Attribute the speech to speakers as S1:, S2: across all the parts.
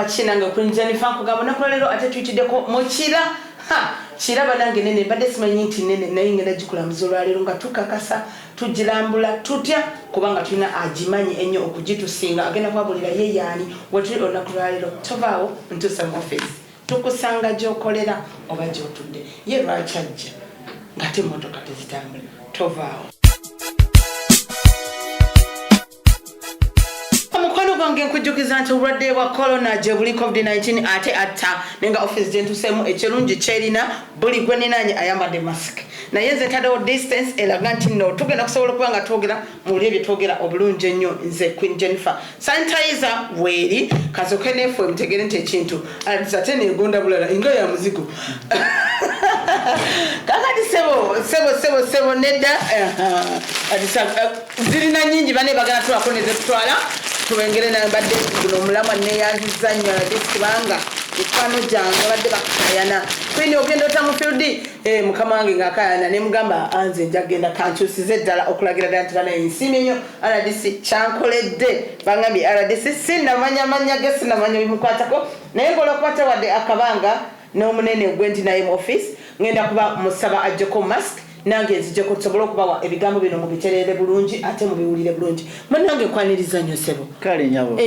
S1: chinanga kunjani fanku gabo nakolero ate tuitideko mochira chira banange nene bade simanyi nti nene naye ngenda jikula muzolwalero nga tukakasa tujilambula tutya kubanga tulina ajimanyi ennyo okugitusinga agenda kwabulira ye yani wetuli olunakulwalero tovaawo ntusa mu office tukusanga gyokolera oba gyotudde ye lwakyajja ngate emmotoka tezitambula tovaawo. Omukwano gwange nkujjukiza nti obulwadde bwa corona gye buli COVID-19 ate atta nenga office gye ntuseemu ekirungi kyerina buli gwe ninaanye ayambadde mask naye nze ntaddewo distance eraga nti nno tugenda kusobola okuba nga twogera muwulire bye twogera obulungi ennyo nze Queen Jennifer sanitizer weeri kasoke neefwe mutegere nti ekintu ate neegonda bulala enga ya muzigo kakati sebo nedda zirina nyingi bane bagala tulako nezitutwala tubengere naye badde guno omulamu neyanziza nnyo kubanga mikwano gyange badde bakayana kwini ogenda otamu field mukama wange ngaakayana ne mugamba anze njagenda kankyusize eddala okulagira ddala nti bana ensiimi ennyo RDC kyankoledde bangambye RDC sinamanya manya ge sinamanya bimukwatako naye ngola okukwata wadde akabanga n'omunene gwenti naye mu office ngenda kuba musaba ajjeko mask nange nzijeko tusobola okubawa ebigambo bino mubiterere bulungi ate mubiwulire bulungi munange nkwaniriza nnyo sebo
S2: kale nyabo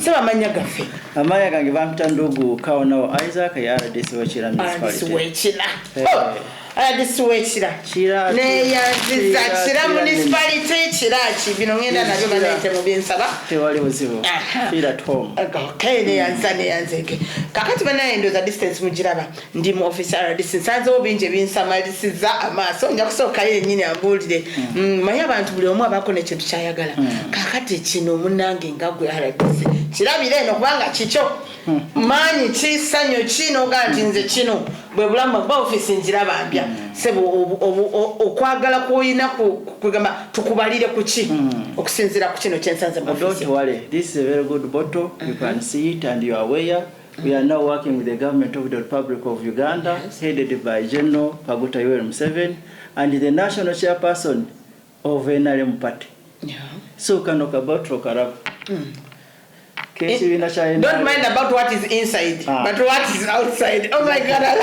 S1: sebo amanya gaffe
S2: amanya gange bampita ndugu kaonawo Isaac ya RDC wekira
S1: municipality RDC wekira neyanziza kira municipality kiraki bino ngenda nabyo banaite mu byensaba
S2: tewali buzibu feel at home
S1: neyanzeke kakati banaye ndoza distance mugiraba ndi mu office RDC nsanzewo bingi ebinsamalisiza amaaso nja kusookayo yennyini ambuulire manyi abantu buli omu abaako nekintu kyayagala kakati kino munange nga gwe RDC kirabire eno kubanga kikyo maanyi kisanyo kino ogaa nti nze kino bwe bulamu bwa office njiraba mbya sebo okwagala kwoyina kugamba tukubalire kuki okusinzira ku kino kyensanze mu office.
S2: Don't worry, this is a very good bottle. You can see it and you are aware. We are now working with the government of the Republic of Uganda, headed by General Kaguta Yoweri Museveni and the national chairperson of NRM party. So kanoka bottle karaba.
S1: Don't mind about what is inside, but what is outside. Oh my God.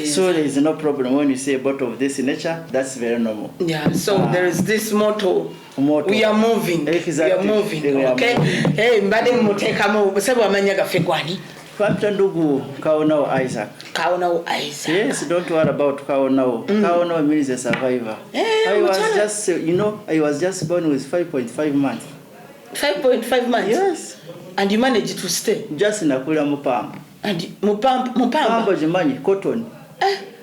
S2: So there is no problem when you say a bottle of this nature. That's very normal.
S1: Yeah. So there is this motto. We are moving.
S2: Exactly.
S1: We are moving. Okay. Hey, mbade muteka mu sabu amanya gafe kwani.
S2: Kwapita ndugu Kaonawo Isaac.
S1: Kaonawo Isaac.
S2: Yes, don't worry about Kaonawo. Kaonawo means a survivor. I was just, I was just born with 5.5 months.
S1: 5.5 months? Yes. And you managed to stay?
S2: Just nakula mupamba.
S1: And mupamba?
S2: Pamba jimanyi, cotton.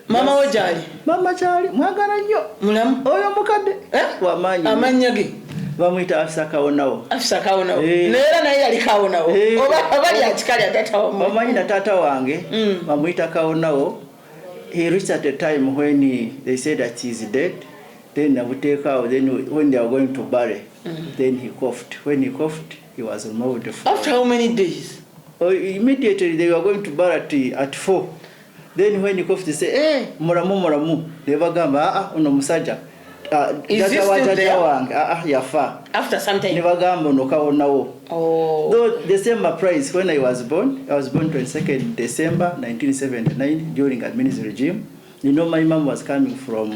S1: Mama wajali?
S2: Mama chali, mwagana nyo.
S1: Mulamu?
S2: Oyo mukade. Wamanyi.
S1: Amanyage?
S2: Bamwita Afisa Kaonawo.
S1: Afisa Kaonawo. Neera naye yali Kaonawo. Obali akikali tata wange.
S2: Omanyi na tata wange. Bamwita Kaonawo. He reached at a time when they said that he is dead. Then when they are going to bury, then he coughed. When he coughed, he was removed.
S1: After how many days?
S2: Immediately they were going to bury at 4. Then when he coughed, they say, "Hey, muramu." They were gamba, uno musaja.
S1: Is he still there?
S2: Yafa.
S1: After some time?
S2: Though the same price when I was born 22nd December 1979 during administrative regime. My mom was coming from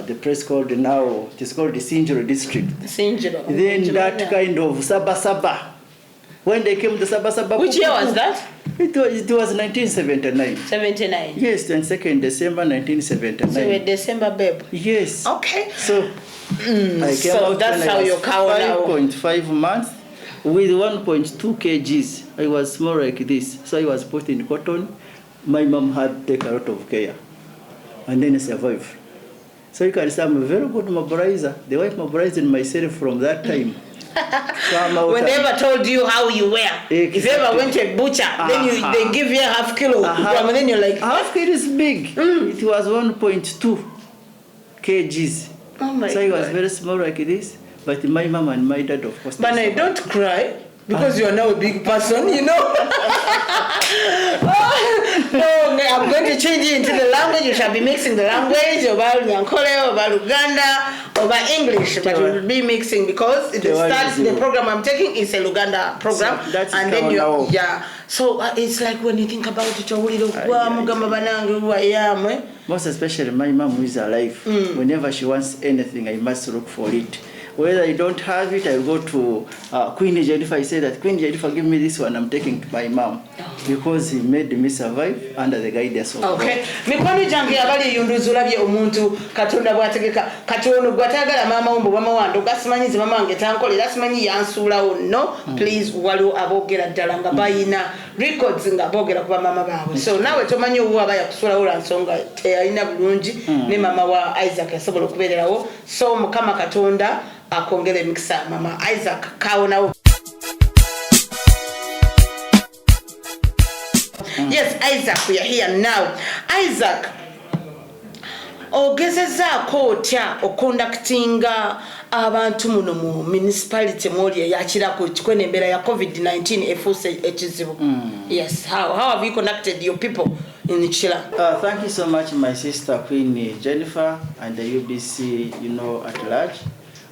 S2: the place called now, it is called the Sinjiro district.
S1: Sinjiro.
S2: Then that kind of Saba. When they came to Saba.
S1: Which year was that?
S2: It was 1979.
S1: 79?
S2: Yes, 22nd December 1979.
S1: So you're December babe?
S2: Yes.
S1: Okay.
S2: So I came out
S1: that's how your cow
S2: 5.5 months with 1.2 kgs. I was small like this. So I was put in cotton. My mom had to take a lot of care. And then I survived. So you can say I'm a very good mobilizer. The wife mobilized myself from that time.
S1: When they ever told you how you were, exactly. If you ever went to a butcher, then they give you a half kilo, and then you're like,
S2: half kilo is big. It was 1.2 kgs.
S1: Oh my God.
S2: So I was very small like this, but my mom and my dad, of course.
S1: But I don't cry because you are now a big person, No, I'm going to change it into the language. you shall be mixing the language about Nyankole, about Luganda, about English, but you will be mixing because it starts the program I'm taking is a Luganda program,
S2: so
S1: and then you So it's like when you think about it,
S2: most especially my mom who is alive. Whenever she wants anything, I must look for it. Whether I don't have it, I will go to Queen Jennifer. I say that, Queen Jennifer, give me this one. I'm taking to my mom because he made me survive under the guidance of God.
S1: Mikwano jange abali yunduzula bye omuntu Katonda bwategeka katono gwatagala mama wombo mama wando gasimanyize mama wange tankolera simanyi yansulawo no please waliwo abogera ddala nga bayina records nga bogera kuba mama baabwe so nawe tomanyi obuwa baya kusulawo la nsonga teyalina bulungi ne mama wa Isaac yasobola okubeererawo so mukama Katonda akongere mikisa mama Isaac kaonawo. Yes, Isaac, we are here now. Isaac, ogezezaako otya oconductinga abantu muno mu municipality mwoli yakirako kikwene embeera ya COVID-19 efuuse ekizibu. Yes, how have you conducted your people in Chila?
S2: Thank you so much, my sister Queen Jennifer and the UBC, at large.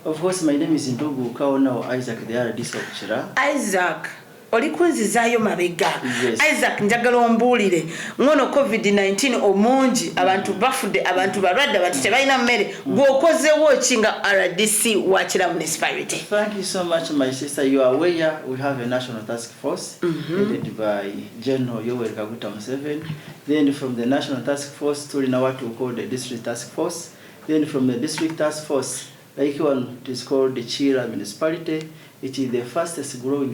S2: Of course, my name is Ndugu Kaona Isaac, the RDC of Chila.
S1: Isaac, olikunzizayo mabega. Yes. Isaac njagala ombulire ngono COVID-19 omungi abantu bafudde abantu balwadde abantu tebalina mmere gwokozewo kinga RDC wa Chila municipality.
S2: Thank you so much, my sister. You are aware we have a national task force headed by General Yoweri Kaguta Museveni. Then from the national task force tulina what we call the district task force. Then from the district task force, like one, it is called the Chila municipality. It is the fastest growing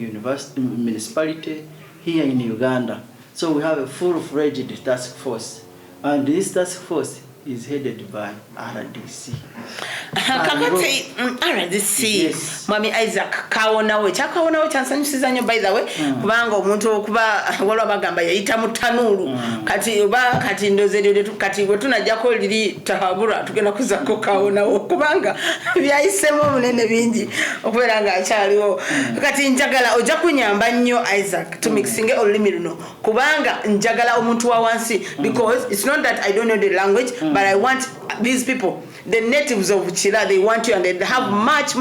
S2: municipality here in Uganda. So we have a full-fledged task force. And this task force is headed by RDC.
S1: RDC.
S2: Yes.
S1: Mwami Isaac kaonawe kyakaonawe kyansanyusiza nnyo by the way kubanga omuntu okuba walwa bagamba yayita mu tanulu kati ndoze kati bwe tunajjako liri tahabura tugenda kuzako kaonawo kubanga byayisemo munene bingi okubeera nga akyaliwo kati njagala ojja kunyamba nnyo Isaac tumixinge olulimi luno kubanga njagala omuntu wa wansi because it's not that I don't know the language but I want these people, the natives of Chila, they want you and they have much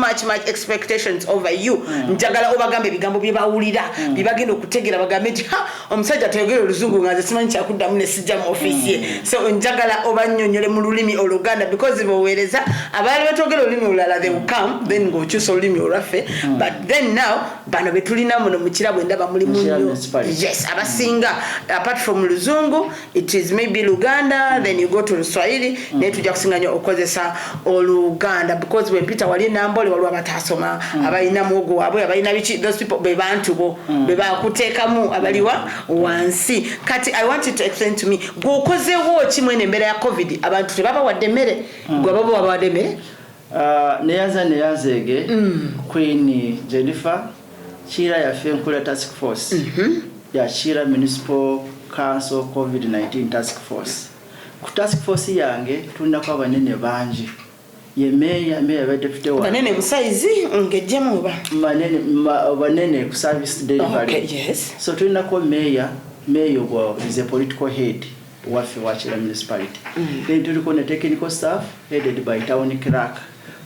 S1: expectations over you. Njagala obagambe bigambo byebawulira bibagenda okutegera bagambe nti omusajja tayogera oluzungu nga simanyi kyakudda mu nesijja mu office ye so njagala obannyonnyole mu lulimi oluganda because boweereza abaali betogera olulimi olulala they will come then ng'okyusa olulimi olwaffe but then now bano betulina muno mu Chila bwe ndaba muli munyo yes abasinga apart from luzungu it is maybe Luganda then you go to Luswahili ne tujja kusinga nnyo okozesa oluganda because when Peter wali nambole waliwo abatasoma abalina muogo waabwe abalina biki those people be bantu bo be bakuteekamu abaliwa wansi kati I want you to explain to me gwokozewo kimwe n'embeera ya COVID abantu tebaba wadde mmere gwe baba wabawadde mmere
S2: neyanzege Queen Jennifer Chila yaffe nkula task force ya Chila Municipal Council COVID-19 task force. Ku task force yange tulinako abanene bangi ye meya ba deputy wa
S1: banene musaizi ngejjemu ba
S2: banene ku service delivery.
S1: Okay, yes.
S2: So tulinako meya is a political head wafi wa Chila municipality. Then tuliko ne technical staff headed by town clerk.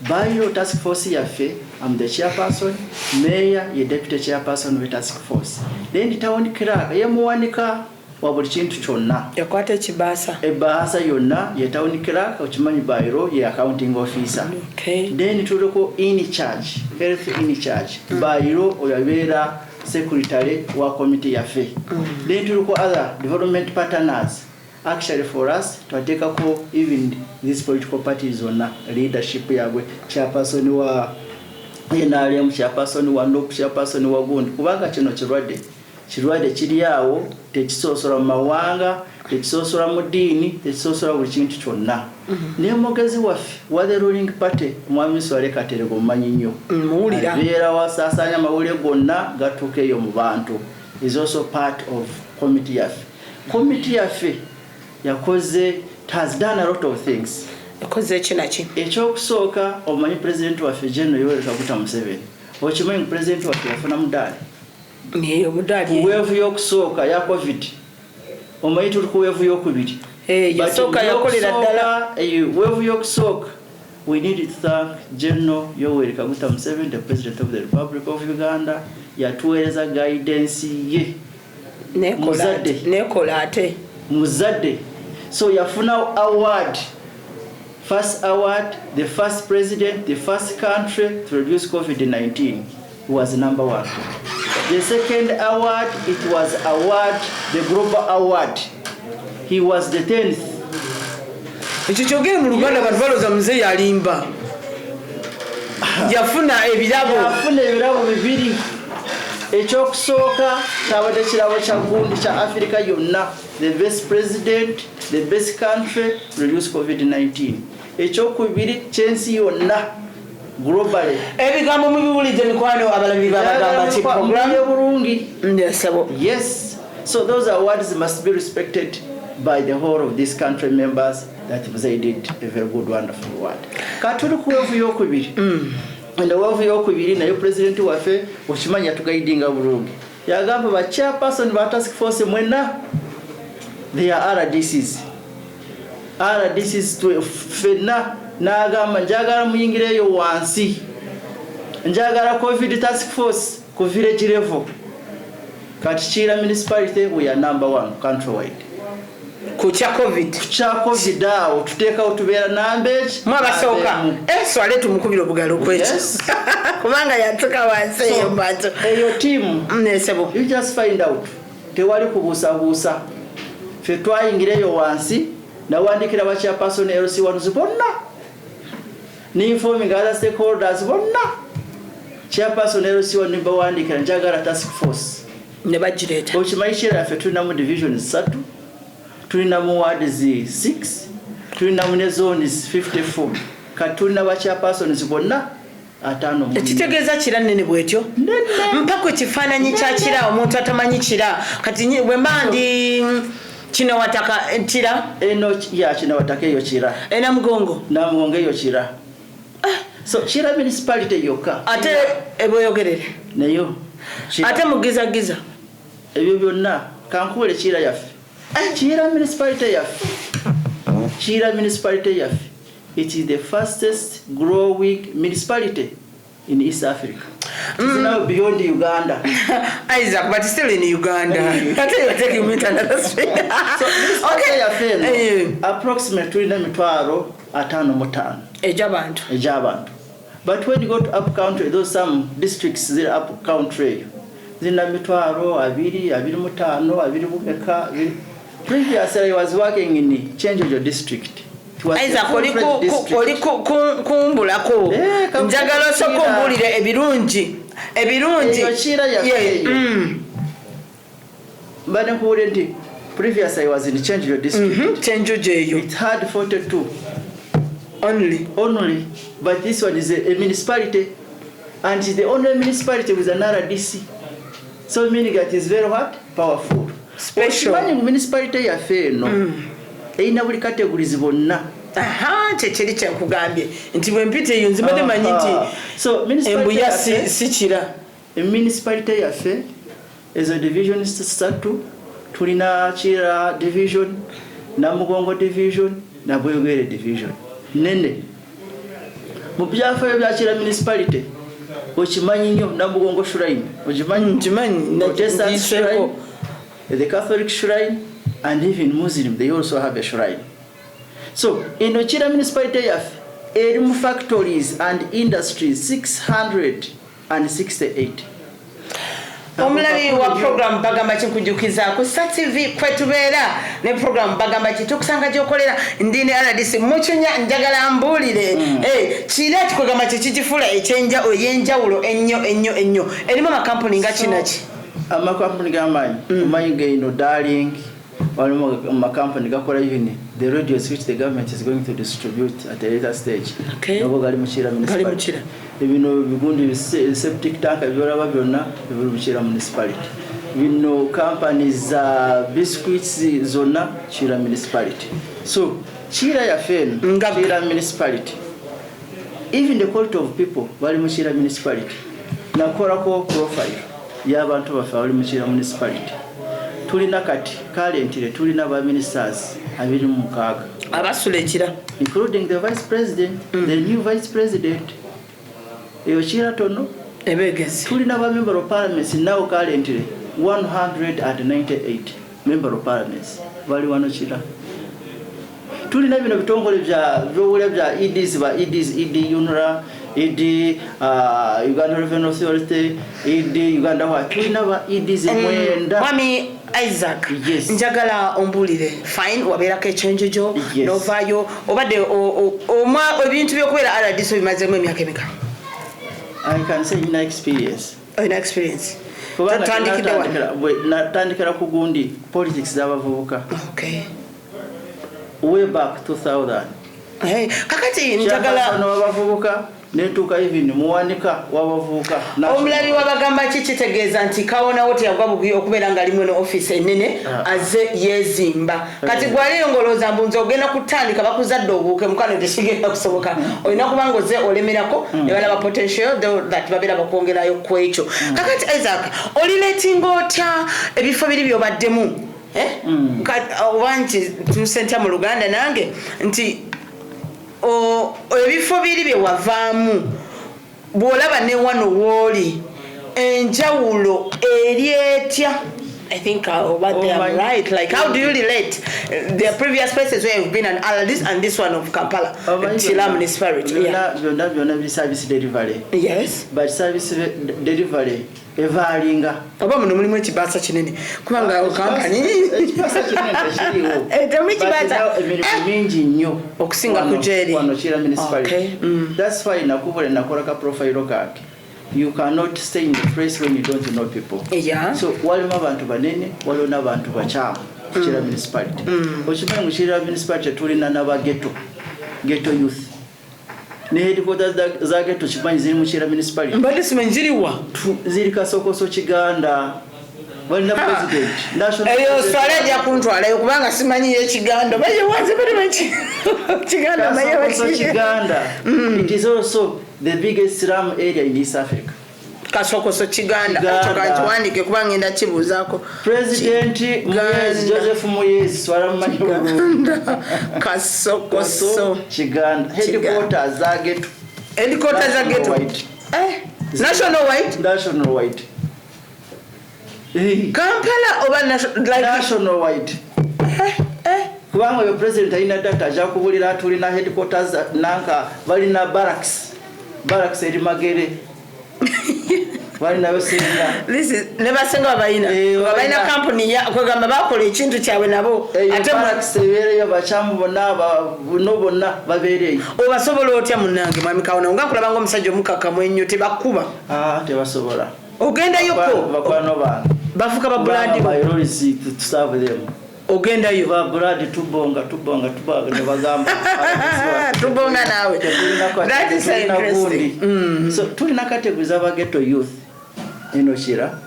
S2: By your task force yaffe, I'm the chairperson, mayor ye deputy chairperson with task force. Then the town clerk ye muwanika wa buli kintu kyonna
S1: yakwata
S2: ebaasa yonna ye town clerk okimanyi bayiro ye accounting officer.
S1: Okay.
S2: Then tuliko in charge, health in charge bayiro oyabeera secretary wa committee yaffe. Then tuliko other development partners. Actually for us twateekako even these political parties on leadership yabwe chairperson wa NRM chairperson wa NOP chairperson wa gundi kubanga kino kirwadde kiri awo tekisosola mu mawanga tekisosola mu ddiini tekisosola buli kintu kyonna naye omugezi waffe wa the ruling party omwami Swale Katerega omumanyi nnyo abeera wasaasaanya amawulire gonna gatuuka eyo mu bantu is also part of committee yaffe yakoze has done a lot of things.
S1: Yakoze kinaki
S2: ekyokusooka omanyi president waffe General Yoweri Kaguta Museveni okimanyi president waffe yafuna mudaali
S1: niyo mudaali
S2: weevu y'okusooka ya COVID omanyi tuli ku weevu y'okubiri
S1: yasooka yakolera ddala
S2: weevu y'okusooka. We need to thank General Yoweri Kaguta Museveni, the President of the Republic of Uganda. Yatuweereza guidance ye.
S1: Nekola ate.
S2: Muzadde. So yafuna award. First award, the first president, the first country to reduce COVID-19 was number 1. The second award, it was award, the global award. He was the 10th.
S1: Ekyo kyogere mu Luganda abantu balooza muzeeyi alimba. Yafuna ebirabo bibiri. Ekyokusooka kyabadde kirabo kya gundi kya Africa yonna, the best president, the best country to reduce COVID-19. Ekyokubiri kyensi yonna globally. Ebigambo mubiwulidde mikwano abalabi babagamba ki program
S2: bulungi.
S1: Ndesabo.
S2: Yes. So those awards must be respected by the whole of these country members that they did a very good, wonderful award. Katuli kuwevu yokubiri. And weevu yokubiri nayo president waffe okimanya tugaidinga bulungi. Yagamba ba chairperson ba task force mwena they are RDCs. RDCs to fena n'agamba njagala muyingireyo wansi. Njagala COVID task force ku village level. Kati Kira municipality we are number 1 countrywide.
S1: Kucha COVID
S2: awo tuteeka otubeera nambeji
S1: mwabasooka swale tumukubira obugalo kwekyo kubanga yatuka wansi eyo mbato
S2: eyo team
S1: nesebo.
S2: You just find out tewali kubuusabuusa. Ffe twayingireyo wansi nawandikira ba chairperson LC1 bonna n'informing other stakeholders bonna. Chairperson LC1 nibawandikira njagala task force
S1: ne bagireeta.
S2: Okimanyi Kira yaffe tulinamu divisions 3, tulinamu wards 6, tulinamu ne zones 54. Kati tulina ba chairpersons bonna 5.
S1: Ekitegeeza Kira nnene bwetyo mpaka ekifaananyi kya Kira omuntu atamanyi Kira kati bwe mba ndi kino wataka Kira
S2: eno ya kino wataka eyo Kira
S1: Namugongo
S2: eyo Kira. So Kira municipality yokka
S1: ate eboyogerere
S2: nayo
S1: ate mugizagiza
S2: ebyo byonna kankuwele Kira yaffe. Kira municipality yaffe. Kira municipality yaffe. It is the fastest growing municipality in East Africa. It is now beyond Uganda.
S1: Isaac, but still in Uganda. I tell you, taking me to another street.
S2: So okay, approximately 5,500 ejabantu. But when you go to up country, those some districts they are up country. Zina 2,25,2,5. Previously I was working in Chenjojo district.
S1: Isaac kumbulako njagala sokumbulire ebirungi
S2: Kira yaffe. Bane kuwulidde previously I was in Chenjojo district.
S1: Chenjojo eyo
S2: it had 42
S1: only,
S2: but this one is a municipality and it's the only municipality with an RDC. So meaning that is very powerful.
S1: Special.
S2: One municipality yaffe eno eyina buli categories bonna.
S1: Kyekiri kyekugambye nti bwe mpita eyo nzibadde manyi nti embuya si Kira.
S2: Municipality yaffe ezo divisions 3 tulina Kira division, Namugongo division na Bweyogere division. Nene mu byafaayo bya Kira municipality okimanyi nnyo Namugongo shrine
S1: nkimanyi
S2: Protestant shrine, the Catholic shrine and even Muslim they also have a shrine. So in Kira municipality yaffe erimu factories and industries 668.
S1: Omulabi wa program bagamba kikujukiza ku Star TV kwetubeera ne program bagamba kitukusanga gyokolera ndine RDC muchunya njagala mbulire Kira tukugamba kikifula ekyenja oyenjawulo ennyo erimu amakampuni nga kinaki
S2: amakampuni gamanyi omanyi geino Darling walimu amakampuni gakola even the radios which the government is going to distribute at a later stage. Nobo gali mu Kira municipality. Ebino bigundi septic tank ebyolaba byonna bibuli mu Kira municipality. Bino companies biscuits zonna Kira municipality. So Kira yaffe Kira municipality. Even the quality of people bali mu Kira municipality. Nakolako profile y'abantu baffe bali mu Kira municipality. Tulina kati currently tulina ba ministers 26
S1: abasula ekira
S2: including the vice president, the new vice president. Eyo kira tono
S1: ebegezi
S2: tulina ba member of parliament now currently 198 member of parliament bali wano kira. Tulina bino bitongole bya ED UNRA, ED Uganda Revenue Authority, ED Uganda what tulina ba EDs mwenda.
S1: Mwami Isaac,
S2: yes.
S1: Njagala ombulire fine waberako ekyenjojo
S2: yes.
S1: Novayo obadde omwa ebintu by'okubeera RDC bimazemu emyaka emeka?
S2: I can say in experience.
S1: In experience.
S2: Natandikira ku gundi politics z'abavubuka.
S1: Okay.
S2: Way back 2000.
S1: Hey, kakati njagala
S2: abavubuka netuka even muwanika wabavubuka.
S1: Omulabi wabagamba kitegeeza nti kawona wote yagwa bugi okubeera nga limu no office enene aze yezimba. Kati gwaliro ngoloza mbunzo ogenda kutandika bakuzadde obuuke mukano tekigenda kusoboka. Olina kubanga oze olemerako ne balaba potential that babera bakongerayo ku ekyo. Kakati Isaac oliletinga otya ebifo biri byobaddemu? Wanti tusentya mu Luganda nange nti ebifo biri bye wavaamu bw'olaba ne wano wooli enjawulo eri etya. I think what they are right. Like, how do you relate the previous places where you've been and this one of Kampala, Chila municipality?
S2: Yeah. Service delivery.
S1: Yes.
S2: But service delivery. Evalinga.
S1: Oba muno mulimu ekibasa kinene. Kubanga company.
S2: Ekibasa kinene kiriwo.
S1: Tell me ekibasa.
S2: Emirimu mingi nnyo.
S1: Okusinga ku Jerry.
S2: Wano Chila municipality.
S1: Okay.
S2: That's why nakubule nakola ka profile card. You cannot stay in the place when you don't know people.
S1: Yeah.
S2: So walimu abantu banene, waliwo n'abantu bakyamu. Chila municipality. Okimanyi mu Chila municipality tulina n'aba ghetto youth. Ne headquarters za ghetto kimanyi ziri mu Chila municipality.
S1: Mbadde simanyi ziriwa?
S2: Ziri Kasokoso Kiganda. Walina president. National.
S1: Eyo swala ya kuntwalayo kubanga simanyi y'Ekiganda. Baye wanze bali baki. Kiganda baye baki.
S2: Kiganda. It is also the biggest slum area in East Africa.
S1: Kasokoso Kiganda. Tokanti wandike kubanga enda kibuzaako.
S2: President Joseph Moyes swala mmanyi
S1: Uganda. Kasokoso
S2: Kiganda. Headquarters za ghetto.
S1: Headquarters za ghetto. National white.
S2: National white.
S1: Kampala oba
S2: national white. Kubanga yo president alina data aja kubulira tulina headquarters nanka balina barracks eri Magere. Balina yosinga.
S1: Listen, never singa baina company ya kwegamba bakola ekintu kyawe nabo
S2: ate barracks ebereyo bachamu bonna babereyo.
S1: Obasobola otya munange mwami Kawona ngakulaba ngo omusajja omukaka mwenyo tebakuba.
S2: Tebasobola.
S1: Ogenda yoko
S2: bakwano bana
S1: bafuka ba blood
S2: priority to serve them.
S1: Ogenda yo
S2: ba blood tubonga ne bagamba
S1: tubonga nawe. That is interesting.
S2: So tulina categories of ghetto youth in Ochira.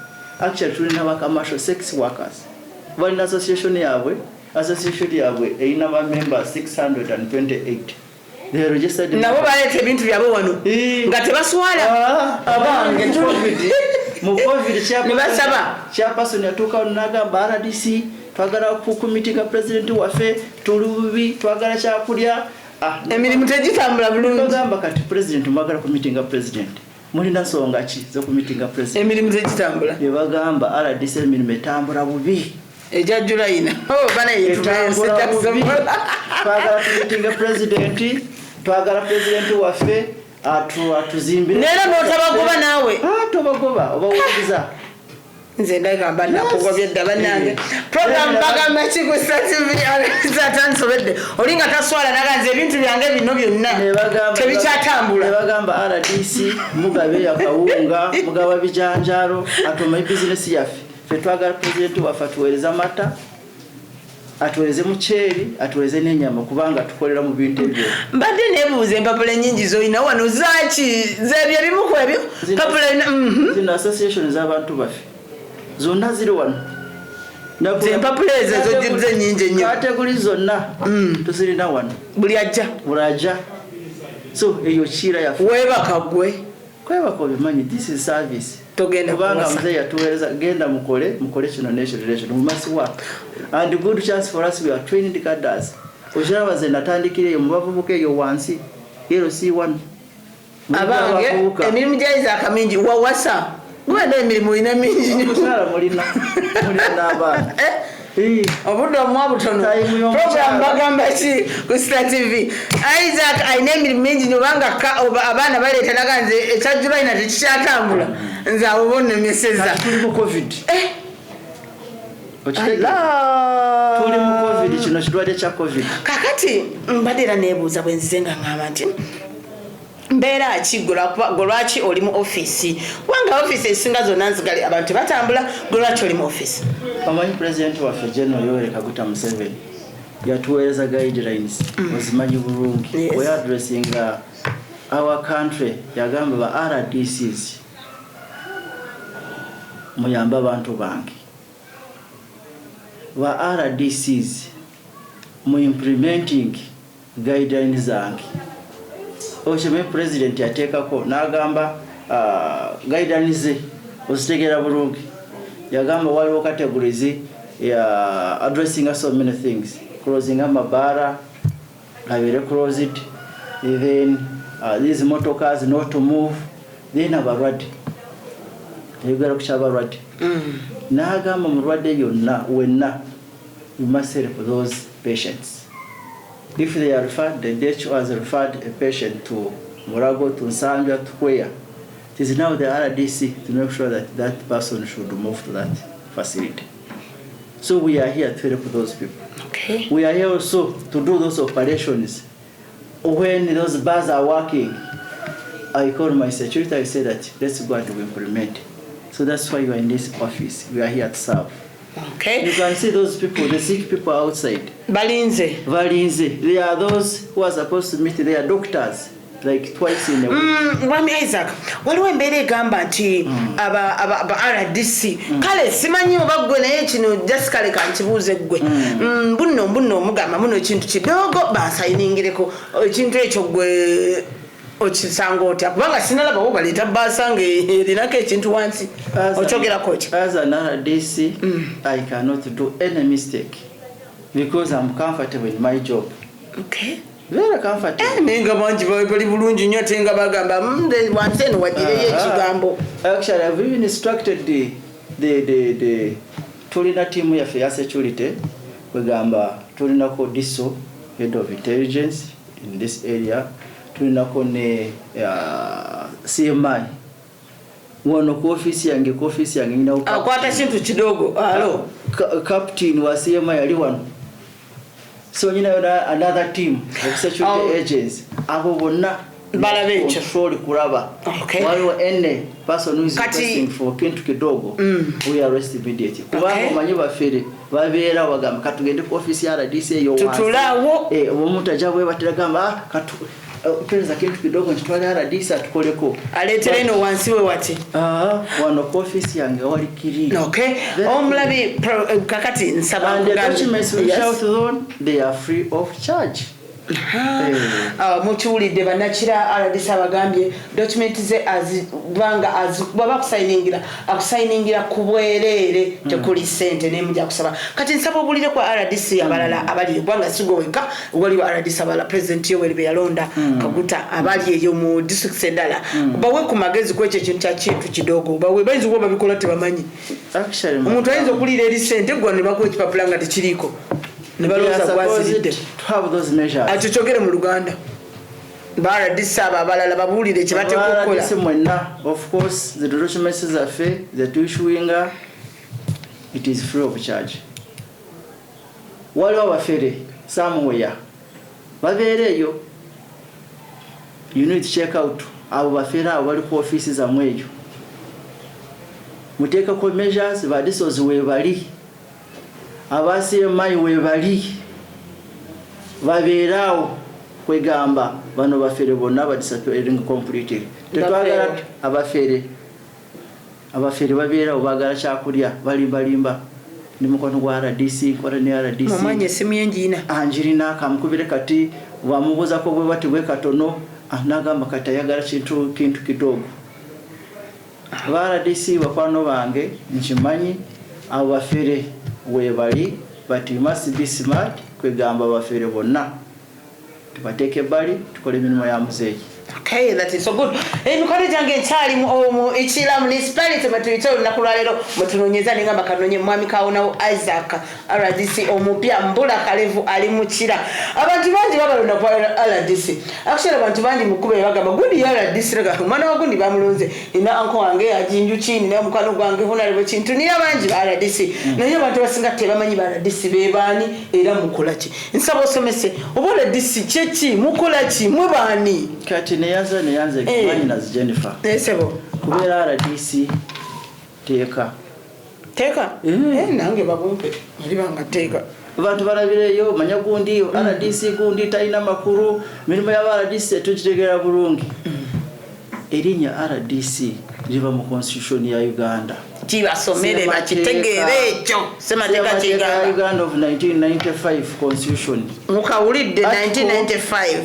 S2: Actually tulina ba commercial sex workers. Balina association yabwe erina ba members 628. They are registered.
S1: Nabo balete ebintu byabo wano nga tebaswala abange
S2: mu COVID chairperson yatuka nagamba RDC twagala kukumitinga president waffe tulubi twagala kyakulya
S1: emirimu tegitambula bulungi.
S2: Tugamba kati president mwagala kumitinga president mulina nsonga ki zo kumitinga president
S1: emirimu tegitambula.
S2: Bagamba RDC emirimu etambula bubi
S1: ejajjula ina bana
S2: yetambula bubi twagala kumitinga president twagala president waffe atuzimbire
S1: nera notabagoba nawe
S2: tobagoba obawuliza
S1: nze ndagamba nakugobye dda nange program bagamba kikusativya zatansobedde olinga taswala naganze ebintu byange bino byonna tebikyatambula.
S2: Ne bagamba RDC mugabe yakawunga mugaba bijanjalo atoma business yaffe fe twagala president waffe atuweereza mata atuweze mucheri atuweze n'enyama kubanga tukolera mu bintu ebyo.
S1: Mbadde nebuuza empapula ennyingi z'olina wano zaaki zebyo ebimu ku ebyo papula
S2: zino association z'abantu baffe zonna ziri wano
S1: empapula ezo zojjudde ennyingi ennyo
S2: kategori zonna tuzirina wano
S1: buli ajja
S2: so eyo kira yaffe
S1: weebaka gwe
S2: kwebaka obimanyi this is service
S1: togenda
S2: kubanga mzee yatuweza genda mukole kino national relation we must work and good chance for us. We are trained cadres. Oshiraba ze natandikire mu bavubuka eyo wansi LC1
S1: abange emirimu gyaiza akamingi wawasa gwenda emirimu ina mingi
S2: kusala mulina abana
S1: obudo mwabutono program bagamba ki ku Star TV Isaac aina emirimu mingi nobanga abaana baleeta naganze ekyajula ina tekikyatambula nze abone meseza
S2: tuli mu covid tuli mu covid kino kidwadde kya covid
S1: kakati mbadera nebuuza bwenzizenga ngamba nti mbeera ki golwaki oli mu office wanga office esinga zonna nzigale abantu batambula golwaki oli mu office
S2: amanyi president waffe General Yoweri Kaguta Museveni yatuweereza guidelines ozimanyi bulungi we addressing our country yagamba ba RDCs muyamba abantu bange ba RDCs mu implementing guidelines zange Osheme president yateekako n'agamba guidelines ozitegera bulungi yagamba waliwo categories addressing so many things closing amabara abere closed even these motor cars not to move then abarwadde yegera kuchabarwadde n'agamba mulwadde yonna wenna you must help those patients. If they are referred, the DH has referred a patient to Murago, to Nsanja, to where? It is now the RDC to make sure that that person should move to that facility. So we are here to help those people.
S1: Okay.
S2: We are here also to do those operations. When those bars are working, I call my security, I say that let's go and implement. So that's why you are in this office. We are here to serve.
S1: Okay.
S2: You can see those people, the sick people outside.
S1: Balinze.
S2: They are those who are supposed to meet their doctors like twice in a week.
S1: Mwami Isaac, waliwo embeera egamba nti aba RDC kale simanyi oba gwe naye kino just kale kankibuuze gwe bunno omugamba muno ekintu kidogo bansayiningireko ekintu ekyo gwe okisanga otya kubanga sinalabawo baleeta bbaasanga erinako ekintu wansi okyogerako ki?
S2: As an RDC, I cannot do any mistake because I'm comfortable in my job.
S1: Okay.
S2: Very comfortable.
S1: Nenga banji bali bulungi nnyo tenga bagamba wansi eno wagireyo ekigambo.
S2: Actually, I've even instructed the tulina team yaffe ya security bagamba tulinako DISO, head of intelligence in this area. Tulinako ne CMI wano ku office yange ina
S1: akwata kintu kidogo alo
S2: captain wa CMI ali wano. So another team of security agents abo bonna
S1: balabe
S2: control kuraba.
S1: Okay.
S2: Waliwo any person who is requesting for kintu kidogo we arrest immediately. Kubanga omanyi bafere babeera bagamba katugende ku office ya RDC yo wansi
S1: tutulawo
S2: omuntu ajabwe batira gamba katu pesa kintu kidogo ntwala RDC atukoleko
S1: aleetera ino wansi we wati
S2: wano ku office yange wali kiriri.
S1: Okay. Omulabi kakati nsaba
S2: and the documents we shout to them, they are free of charge.
S1: Mukiwulidde bannakira RDC abagambye document ze azibanga baba akusayiningira ku bwereere tekuli ssente nemujja kusaba kati nsaba obulire kwa RDC abalala abali kubanga sigo weka waliwo RDC abala president Yoweri be yalonda Kaguta abali eyo mu district endala bawe ku magezi kwekyo ekintu kya kintu kidogo bawe bayinza kuba babikola tebamanyi.
S2: Actually
S1: omuntu ayinza okulira eri ssente gwa ne bakuwa ekipapula nga tekiriko.
S2: To have those measures.
S1: Atuchogere mu Luganda. Bara disaba abalala babulire kibate kukola.
S2: Of course, the documents are fair, the issuing it is free of charge. Waliwo abafere somewhere. Babeereyo. You need to check out abo bafere abali ku offices amweyo. Muteeka ko measures badisozi webali. Abasemayi webali babeerawo kwegamba bano bafere bonna badisappearing completely. Tetwagala abafere babeerawo bagala kyakulya balimba ni mukono gwa RDC nkora ne RDC
S1: mamanye simu yenjina
S2: anjirina kamukubire kati wamubuza ko bwe bati bwe katono anagamba kati ayagala kintu kidogo RDC bakwano bange nkimanyi abo bafere webali, but you must be smart kwegamba bafere bonna tubateeke bali tukole emirimu ya muzeeyi.
S1: Okay, that is so good. Emikono gyange nkyali mu Ekira municipality batuyita olunaku lwaleero mutunoonyeza nengamba kanonye mwami Kawonawo Isaac RDC omupya Mbula Kalevu ali mu Kira. Abantu bangi babalonda ku RDC. Actually abantu bangi mukube bagamba gundi ya RDC rega mwana wa gundi bamulonze ina anko wange ajinju chini na mukano gwange honalebo kintu niyo bangi ba RDC. Naye abantu basinga tebamanyi ba RDC bebani era mukola ki. Nsabo somese obola RDC chechi mukola ki mwebani.
S2: Kati neyanze kimanyi na Jennifer.
S1: Sebo.
S2: Kubera RDC teka.
S1: Nange babumpe. Alibanga teka.
S2: Abantu balabireyo manya gundi RDC gundi talina makuru mirimo ya RDC tukitegera bulungi. Erinya RDC liva mu constitution ya Uganda.
S1: Tibasomere bakitegeere ekyo. Semateeka kigamba
S2: Uganda of 1995 constitution.
S1: Mukawulidde 1995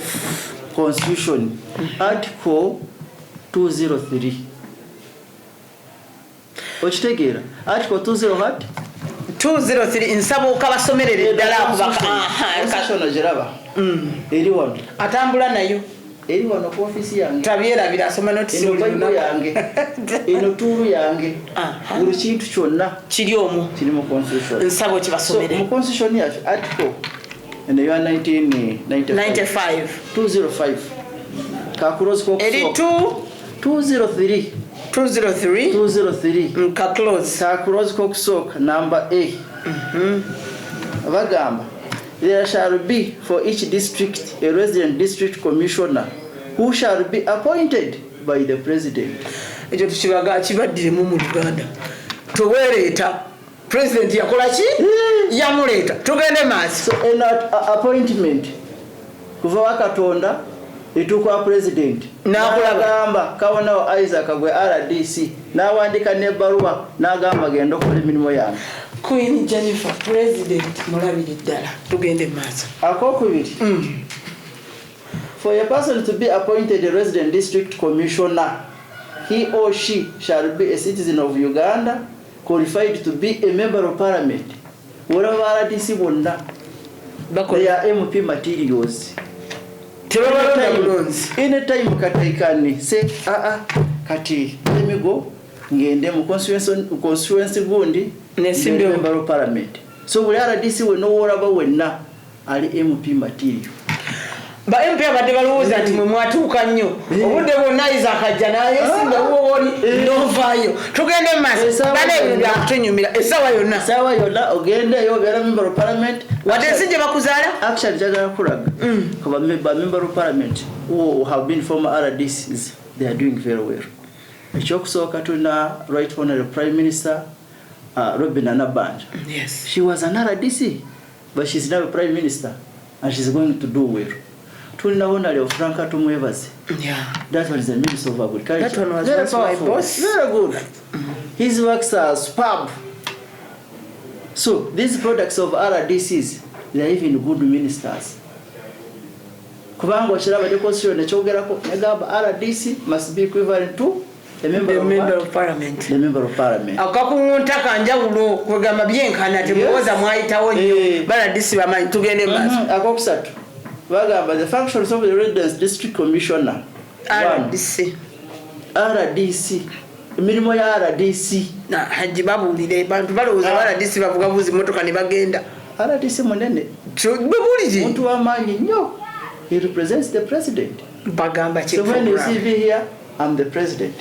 S2: constitution article 203. Okitegeera article 203
S1: nsabo kabasomerere ddala kubaka
S2: constitution geraba eri wano
S1: atambula nayo
S2: eri wano ku office yange
S1: tabyerabira asoma notice
S2: yange eno turu yange buli kintu kyonna
S1: kiri omwo
S2: kiri mu constitution
S1: nsabo kibasomere
S2: mu constitution yacu article in the year 1995 205 kakulozi ko
S1: eri 203
S2: kakulozi ko kusooka number A bagamba there shall be for each district a resident district commissioner who shall be appointed by the president.
S1: Ekyo tukibaga kibaddire mu Uganda towereeta president yakola ki yamuleeta tugende maaso.
S2: So an appointment kuva wakatonda etuukwa president n'agamba Kawonawo Isaac gwe RDC n'awandika n'ebbaluwa n'agamba genda okukola emirimu yange.
S1: Queen Jennifer president mulabiri ddala tugende maaso.
S2: Akokubiri for a person to be appointed a resident district commissioner, he or she shall be a citizen of Uganda qualified to be a member of parliament. Whatever RDC bonna they are MP materials. Anytime kataikani say kati let me go ngende mu constituency gundi nesimbe member of parliament. So we RDC we no woraba wenna ali MP material.
S1: Ba MP abadde balowooza nti mwe mwatuuka nnyo obudde bwonna Isaac ajja naye simbe wooli novaayo tugende maaso bana ebintu byakutunyumira essaawa yonna
S2: ogendeyo obeera member of parliament
S1: wadde ensi gye bakuzaala
S2: actually jagala kulaga kuba member of parliament who have been former RDCs they are doing very well. Ekyokusooka tulina right honorable prime minister Robin Anabanja.
S1: Yes,
S2: she was an RDC but she's now a prime minister and she's going to do well. Tulina honorable Franka Tumwebaze. That one is the minister of agriculture.
S1: That one was very powerful. Boss.
S2: Very good. His works are superb. So these products of RDCs, they are even good ministers. Kubanga okiraba de constitution ekyogerako negamba RDC must be equivalent to a member of parliament. The member of parliament.
S1: Akakunta kanjawulo kwegamba byenkana temuwoza mwayitawo nnyo RDC bamanyi tugende maaso.
S2: Akokusatu bagamba the functions of the residence district commissioner RDC emirimu ya RDC
S1: haji babuulire bantu balowooza RDC bavuga buzi motoka ne bagenda.
S2: RDC munene
S1: bebulire
S2: muntu w'amaanyi nnyo. He represents the president.
S1: Bagamba
S2: so when you see me here I'm the president.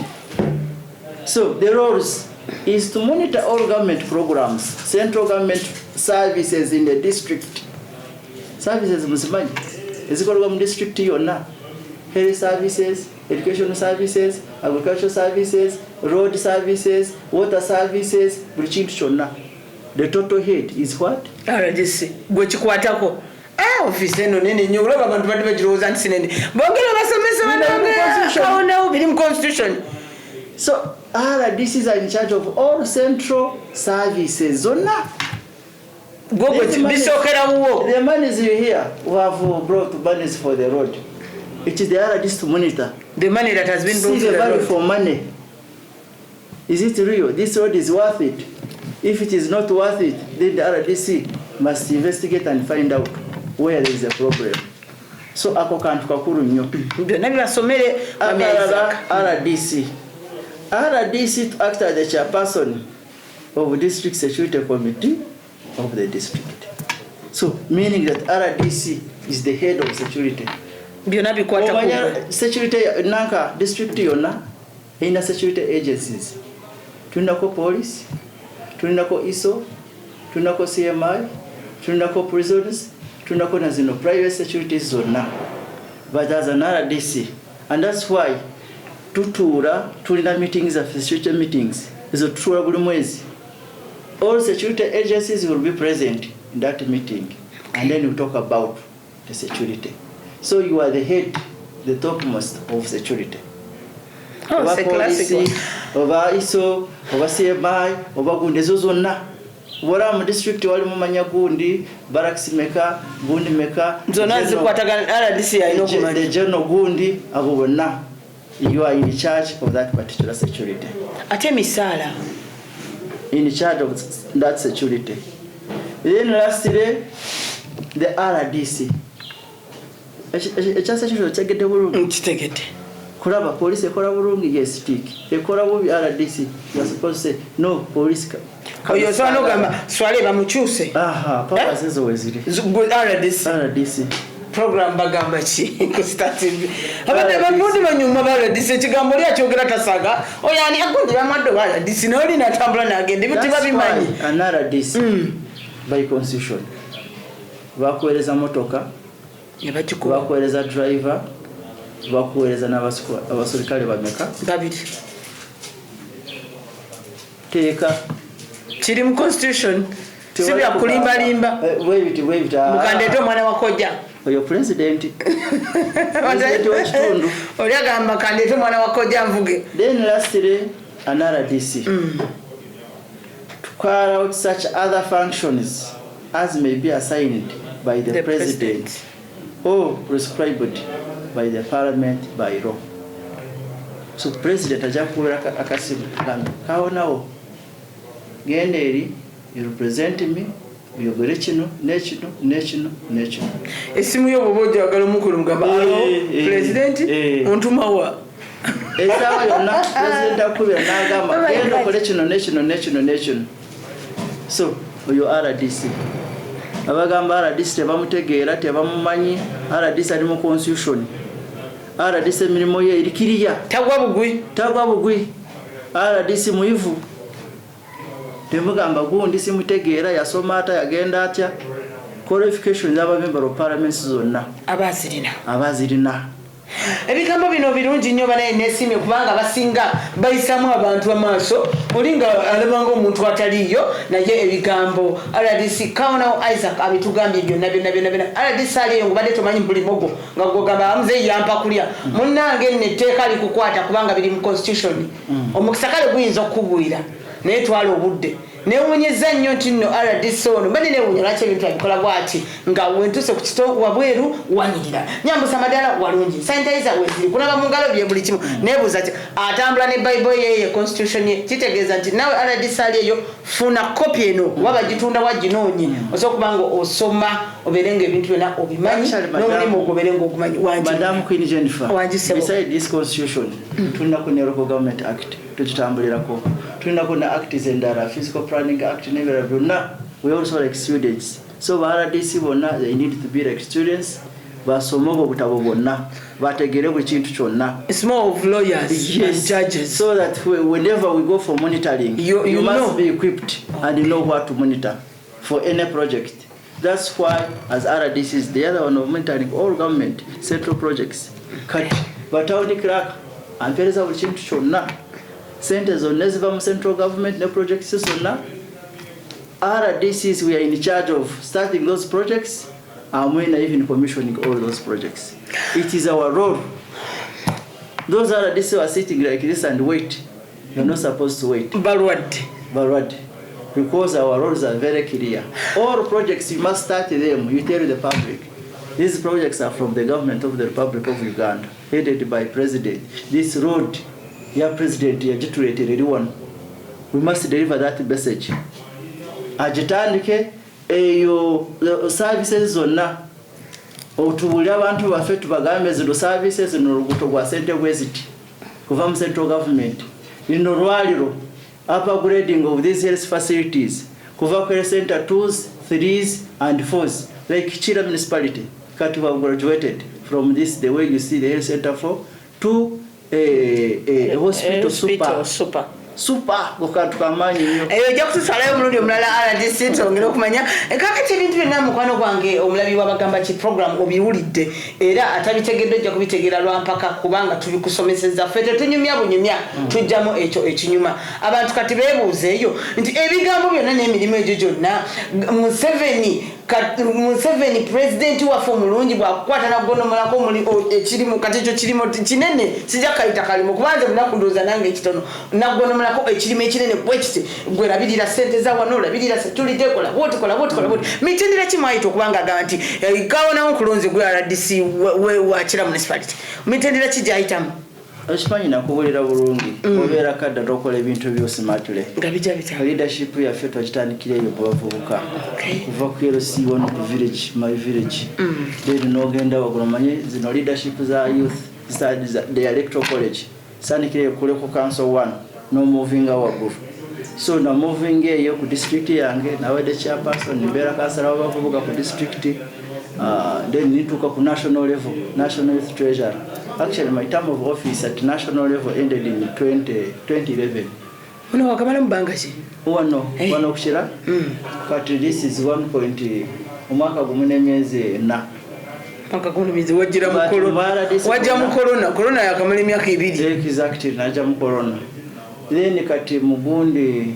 S2: So the roles is to monitor all government programs, central government services in the district. Services muzimanyi ezikolwa mu district yonna, health services, education services, agricultural services, road services, water services, buli kintu kyonna. The total head is what?
S1: RDC gwe kikwatako office eno nene nnyo olaba abantu badde bagirowooza nti sinene bongera basomesa banange Kawonawo biri mu constitution.
S2: So RDCs are in charge of all central services zonna. The monies you hear who have brought monies for the road. It is the RDC to monitor.
S1: The money that has been brought
S2: to the value for money. Is it real? This road is worth it. If it is not worth it, then the RDC must investigate and find out where there is a problem. So ako kantu kakuru nnyo.
S1: Byonna bibasomere
S2: RDC to act as the chairperson of district security committee of the district. So meaning that RDC is the head of security.
S1: Byonna bikwata ku
S2: security nanka district yonna ina security agencies. Tunako police, tunako ISO, tunako CMI, tunako prisons, tunako na zino private security zonna. But as an RDC, and that's why tulina meetings of security meetings. Izo tutura buli mwezi. All security agencies will be present in that meeting, and then we talk about the security. So you are the head, the topmost of security.
S1: Oh, it's a classic.
S2: Over ISO, over CMI, over gundi zonna. Wala mu district wali mu manya gundi, barracks meka, gundi meka.
S1: Zona zikwataga RDC ya inokumanya.
S2: The general gundi abo bonna. You are in charge of that particular security.
S1: Ate misala.
S2: In charge of that security. Then lastly, the RDC. Echa security chegede bulungi.
S1: Chitegede.
S2: Kuraba police ekola bulungi, yes, stick. Ekola bubi RDC. You are supposed to say no police.
S1: Oyo sano gamba swale bamuchuse.
S2: Aha, papa zezo weziri. RDC.
S1: Program bagamba chi kustative abade bamundi banyuma bale dise kigambo lya kyogera tasaga oyani agonjira amaddo bale dise noli natambula nagende bitiba bimanyi
S2: anara dise by constitution bakueleza motoka
S1: yabachikuba
S2: bakueleza driver bakueleza n'abaserikale bameka
S1: babiri
S2: teka
S1: kiri mu constitution sibya kulimba limba
S2: wait
S1: mukandeto mwana wakoja
S2: oyo president wachitundu
S1: olyagamba kandeto mwana wakoja mvuge.
S2: Then lastly another DC to carry out such other functions as may be assigned by the president or prescribed by the parliament by law. So president ajakubera akasimu gambe kaonawo genderi you represent me uyogere kino nekino
S1: esimu yo bobojo agalo mukuru mugamba president ontumawa
S2: esawa yonna president akubira nagamba genda kole kino nekino. So oyo RDC abagamba RDC tebamutegeera tebamumanyi RDC ali mu constitution RDC emirimu ye erikiriya tagwa bugwi RDC muivu temugamba gundi simutegeera yasoma ata yagenda atya qualifications aba member of parliament zonna abazirina
S1: ebigambo bino birungi nnyo banaye nesimye kubanga basinga bayisamu abantu amaaso olinga alabanga omuntu ataliyo naye ebigambo RDC kaonawo Isaac abitugambye byonna RDC aliyo ngubadde tomanyi bulimogo nga gogamba amuze yampa kulya munnange netteeka likukwata kubanga biri mu constitution omukisa kale guyinza okukugwira naye twala obudde newunyeza nnyo nti nno RDC ono bane newunya lwaki ebintu abikola bwati nga wentuse ku kito wabweru wanyirira nyambusa amadala walungi sanitizer weziri kunaba mu ngalo bye buli kimu nebuuza ki atambula ne Bible ye constitution ye kitegeeza nti nawe RDC aliyo funa kopi eno wabagitunda waginoonye osobola kubanga osoma oberenga ebintu byonna obimanyi n'omulimu ogoberenga ogumanyi wangi.
S2: Madam Queen Jennifer, beside this constitution tulina ku Local Government Act tukitambulirako tulina ku na acts endala physical planning act nebera byonna. We also like students, so RDC bonna they need to be like students basoma obutabo bonna bategere buli kintu kyonna.
S1: It's more of lawyers and judges,
S2: so that whenever we go for monitoring you must be equipped and know what to monitor for any project. That's why as RDC is the other one of monitoring all government central projects. But only crack and there is a change shona centers on Nesvam central government no projects zonna. RDCs we are in charge of starting those projects and we are even commissioning all those projects. It is our role. Those RDCs are sitting like this and wait. You're not supposed to wait. Barwad. Because our roles are very clear. All projects, you must start them, you tell the public. These projects are from the government of the Republic of Uganda, headed by President. This road, your President, your titulated one, we must deliver that message. Agitandike eyo services zonna otubuli abantu baffe tubagambe zino services n'olubuto gwa sente bweziti kuva mu central government lino lwaliro upgrading of these health facilities kuva ku center 2s 3s and 4s like Chira municipality kati we have graduated from this the way you see the health center 4 to a hospital super okatu kamanyi nnyo
S1: ojja kutusalayo omulundi omulala RDC tongera okumanya kakati ebintu byonna mukwano gwange omulabi wabagamba ki program obiwulidde era atabitegedde ojja kubitegeera lwampaka kubanga tubikusomeseza ffe tetunyumya bunyumya tujjamu ekyo ekinyuma abantu kati beebuuzeeyo nti ebigambo byonna n'emirimu egyo gyonna Museveni president waffe omulungi bwakukwata nakugonomolako ekirimu kati ekyo kirimo kinene sijja kayita kalimu kubanza munaku ndooza nange ekitono nakugonomolako ekirimu ekinene bwekiti gwe labirira sente za wano labirira security kola boti mitendera kimwayita okubanga agamba nti kawonawo okulonzi gwe RDC wakira municipality mitendera kijayitamu
S2: Okimanyi nakubulira bulungi obeera kadda tokola ebintu byosimatule
S1: nga bijja bita
S2: leadership yaffe twagitandikira eyo bwavubuka kuva ku LC wano ku village my village then n'ogenda waggulu manye zino leadership za youth the electoral college sandikira kule ku council 1 no moving waggulu so na moving eyo ku district yange nawadde chairperson mbeera kansala w'abavubuka ku district then nituuka ku national level national youth treasurer. Actually, my term of office at national level ended in 2011.
S1: Uno wakamala mbangaji?
S2: Wano kushira? Kati this is 1 point umwaka gumune miezi na.
S1: Mwaka gumune miezi wajira mu corona yakamala emyaka 2.
S2: Exactly, naja mu corona. Then kati mugundi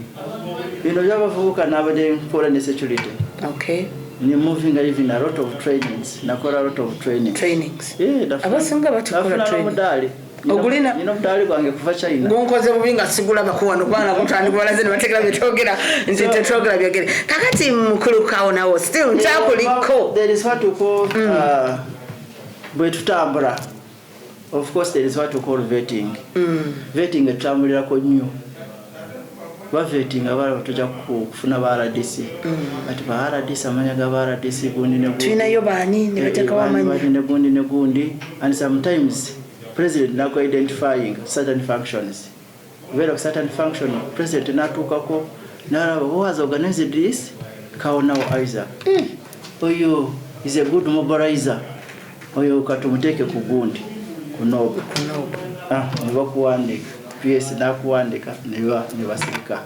S2: bino byabavubuka n'abadde nkola ne security.
S1: Okay.
S2: Ni moving even a lot of trainings. Nakola a lot of trainings.
S1: Yeah, abasinga batukola training. Ogulina
S2: mudali gwange kuva China.
S1: Gonkoze bubinga sigula bakuwano bana kutandi bwalaze ne bategera bitogera nze tetogera byogere. Kakati mukulu kawo nawo still ntakuliko.
S2: There is what to call bwe tutambula. Of course there is what to call vetting. Vetting etambulira ko nnyo. Vetting abala tujja kufuna ba RDC. Ati ba RDC amanya ga ba RDC gundi ne gundi.
S1: Tuinayo bani ne bateka wamanya.
S2: Ne gundi and sometimes president nako identifying certain functions. Where of certain function president natukako na who has organized this kaona Isaac. Oyo is a good mobilizer. Oyo katumuteke ku gundi kunoba. Niba kuandika PS nakuandika ne basirika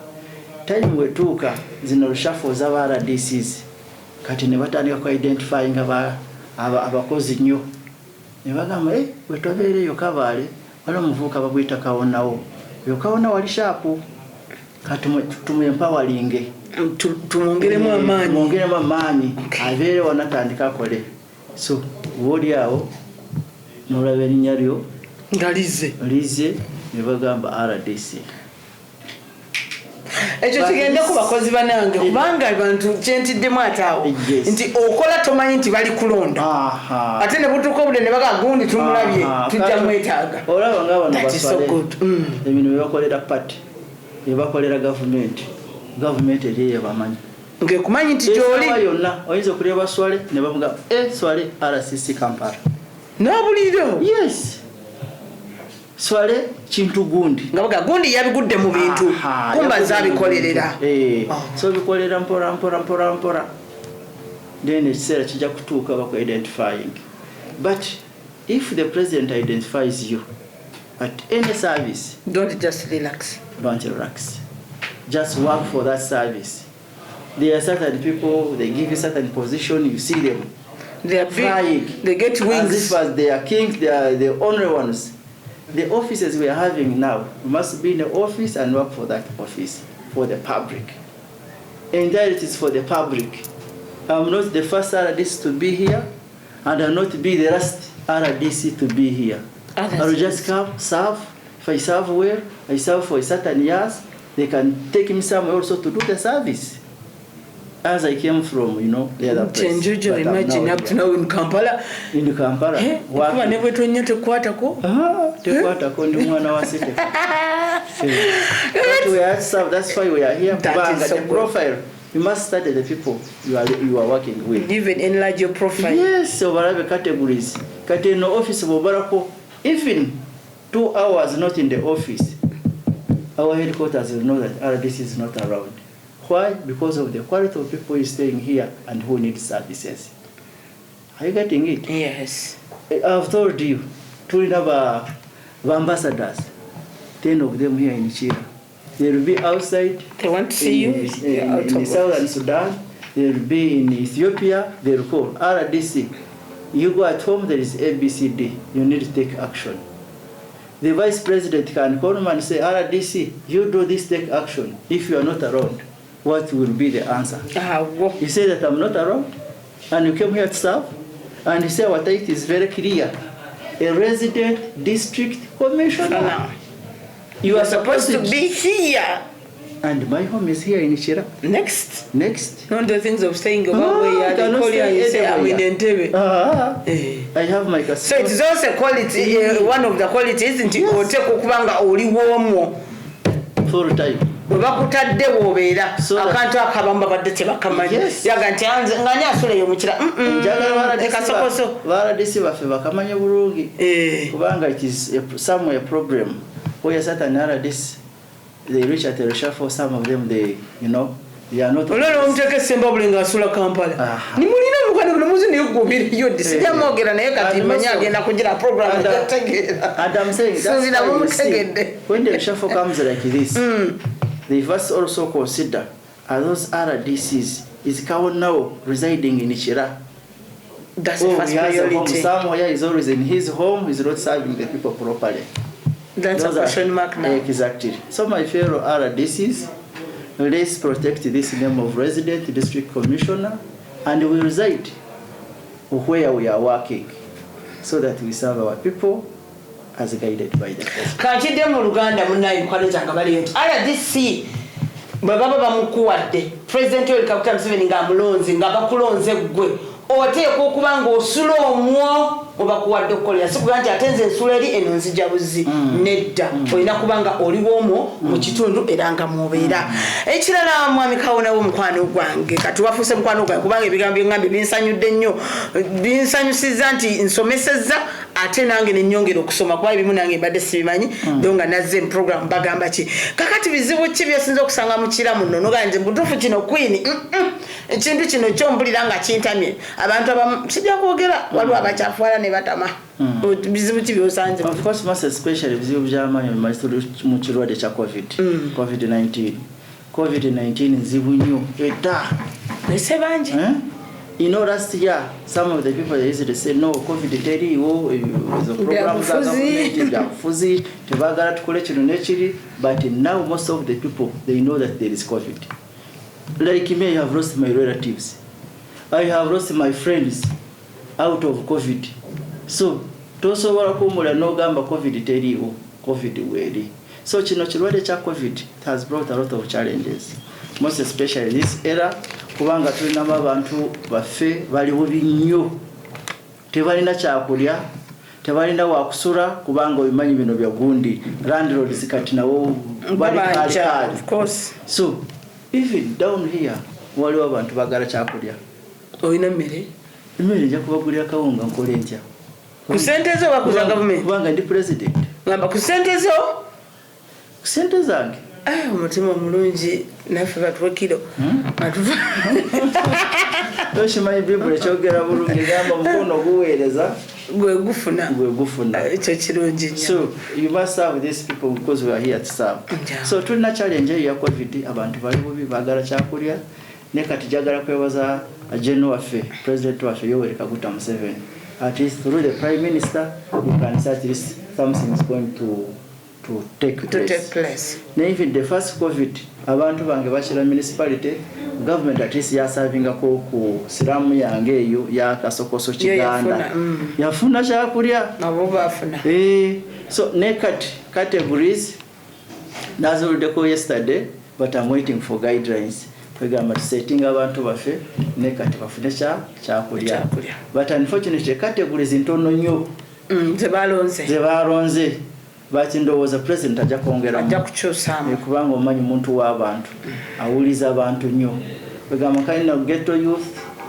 S2: time wetuka zino rushafo za RDCs kati ne batandika ku identifying abakozi nnyo ne bagamba wetobere yo kabale wala muvuka bagwita kaonawo yo kaona wali shapu kati tumu empowering tumongeremo amaanyi abere wanatandika kole so wodi yao nolabe ninyaryo
S1: ngalize
S2: nebagamba RDC
S1: ekyo kigenda ku bakozi banange kubanga abantu kyentiddemu ataawo nti okola tomanyi nti bali kulonda ate ne butuuka obudde ne baga gundi tumulabye tujja mwetaaga
S2: olaba nga bano baswale ebintu byebakolera party byebakolera gavumenti eriyo bamanyi
S1: ngekumanyi nti gyoli
S2: yonna oyinza okulya baswale ne bamuga swale RCC Kampala
S1: n'obuliro
S2: yes swale kintu gundi
S1: ngabaga gundi yabigudde mu bintu kumba zabikolerera
S2: so bikolera mpora then ekiseera kijja kutuuka bako identifying but if the president identifies you at any service
S1: don't just relax
S2: just work for that service. There are certain people, they give you certain position, you see them
S1: they are flying, they get wings
S2: as if they are kings, they are the only ones. The offices we are having now, we must be in the office and work for that office, for the public. And that it is for the public. I'm not the first RDC to be here, and I'll not be the last RDC to be here. I will just come, serve. If I serve well, I serve for a certain years, they can take me somewhere also to do the service. As I came from, the other place.
S1: Imagine up to now in Kampala.
S2: In Kampala.
S1: Never to kwatako.
S2: Tekwatako ndi mwana wa site. But we are served. That's why we are here.
S1: That is so
S2: the
S1: good.
S2: profile. You must study the people you are working with.
S1: Even enlarge your profile.
S2: Yes, so we have categories. Kati in the office bobarako, even 2 hours not in the office, our headquarters will know that RDC is not around. Why? Because of the quality of people who is staying here and who need services. Are you getting it?
S1: Yes.
S2: I've told you, 2 ambassadors, 10 of them here in Chile. They will be outside.
S1: They want to see you.
S2: In southern Sudan. They will be in Ethiopia. They will call RDC. You go at home, there is ABCD. You need to take action. The vice president can call him and say, RDC, you do this, take action. If you are not around, what will be the answer? You say that I'm not around, and you came here to serve, and you say our title is very clear. A resident district commissioner. You are supposed to be here. And my home is here in Chira. Next.
S1: Not the things of saying about where you are. They call you and you say, I'm in Entebbe.
S2: I have my casino.
S1: So it is also a quality, one of the qualities, isn't it?
S2: Full time.
S1: Bakutadde wobeera akantu akabamba badde tebakamanyi yaga nti ngani asuleyo mukira ekasokoso
S2: baradisi baffe bakamanye bulungi kubanga it is somewhere problem where certain RDC they reach at a reshuffle. Some of them they are not.
S1: Ololo omuteke semba bulinga asula Kampala ni mulina mukano kuno muzi ne gubiri yo disija mogera naye kati manya agenda kugira program yategera
S2: and I'm saying that's when the reshuffle comes like this. They first also consider those RDCs is Kawan now residing in Chira.
S1: That's the first priority.
S2: Somewhere is always in his home, he's not serving the people properly.
S1: That's those a question mark now.
S2: Exactly. So my fellow RDCs, let's protect this name of resident district commissioner, and we reside where we are working so that we serve our people as guided by the president.
S1: Kachide mu Luganda munayi kwaleja ngabali yetu. RDC baba bamukuwadde. President Yoweri Kaguta Museveni ng'amulonze ng'abakulonze gwe. Oteekwa okuba ng'osula omwo obakuwadde okukolera. Sikuga nti ate nze ensula eri eno nzija buzi. Nedda. Olina kuba nga oliwomwo mu kitundu era nga mubeera. Ekirala mwami Kawona w'omukwano gwange. Kati wafuuse mukwano gwange kubanga ebigambo bye ngambye binsanyudde nnyo. Binsanyusizza nti nsomesezza ate nange nenyongera okusoma kuba ebimu nange mbadde sibimanyi nga nazze mu program bagamba ki kakati bizibu ki byosinza okusanga mu kiramu nno noganje butuufu kino Queen ekintu kino kyompulira nga kintamye abantu abamu sijja kwogera waliwo abakyafuwala ne batama bizibu ki byosanze.
S2: Of course, most especially bizibu by'amaanyi mu kirwadde kya COVID-19 nzibu nnyo edda
S1: ese bangi.
S2: Last year, some of the people they used to say, no, COVID is a program but now most of the people, they know that there is COVID. Like me, I have lost my relatives. I have lost my friends out of COVID. So, tosobola kumula no gamba COVID teriwo, COVID weri. So, kino kirwadde kya COVID has brought a lot of challenges, most especially this era. Kubanga tulinamu abantu baffe bali bubi nnyo tebalina kyakulya tebalina wakusula kubanga obimanyi bino bya gundi landlords kati nawo bali kali.
S1: Of course.
S2: So even down here waliwo abantu bagala kyakulya.
S1: Oyina mmere
S2: nja kubagulira kawunga nkole ntya
S1: ku sente zo bakuza government
S2: kubanga ndi president
S1: ngamba ku sente zo
S2: sente zange
S1: omutima mulungi naffe batuwa kilo
S2: toshimanyi bibuli ekyogera bulungi gamba mukono oguweereza
S1: gwe gufuna ekyo kirungi nnyo.
S2: So you must serve these people because we are here to serve. So tulina challenge ya COVID abantu bali bubi bagala kyakulya ne kati jagala kwebaza general waffe president waffe Yoweri Kaguta Museveni. At least through the prime minister you can say at least something is going to take place. Now even the first COVID, abantu bange bachira municipality, government at least ya serving ko ku siramu yange eyo ya kasokoso kiganda. Yafuna kyakulya.
S1: Nabo bafuna.
S2: So naked categories nazulideko yesterday, but I'm waiting for guidelines. Kwegamba setting abantu baffe naked bafune kyakulya. But unfortunately categories ntono nnyo.
S1: Zebalonze.
S2: but ndowooza president ajja kwongeramu
S1: ajja kukyusaamu
S2: kubanga omanyi muntu w'abantu awuliza abantu nnyo begamba kalina ghetto youth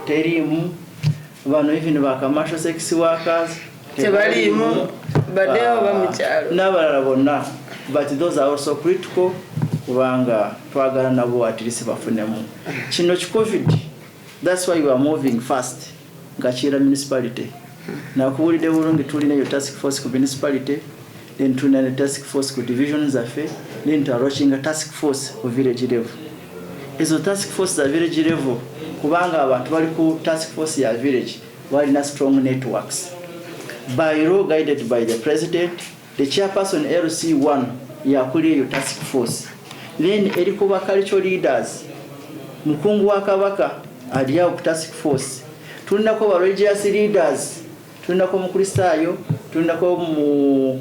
S2: teriimu bano even ba commercial sex workers
S1: tebaliimu baddeyo bamukyalo
S2: n'abalala bonna but those are also critical kubanga twagala nabo at least bafunemu kino covid. That's why we are moving fast nga Kira municipality nakuwulidde bulungi tulina yo task force ku municipality then tulina ne task force ku division zaffe then tuaraching a task force ku village level. Ezo task force za village level kubanga abantu bali ku task force ya village balina strong networks by law guided by the president. The chairperson LC1 yakuliye yo task force then erikuba cultural leaders mukungu wa kabaka aliya ku task force tulinako ba religious leaders tulinako mu Kristayo tulinako mu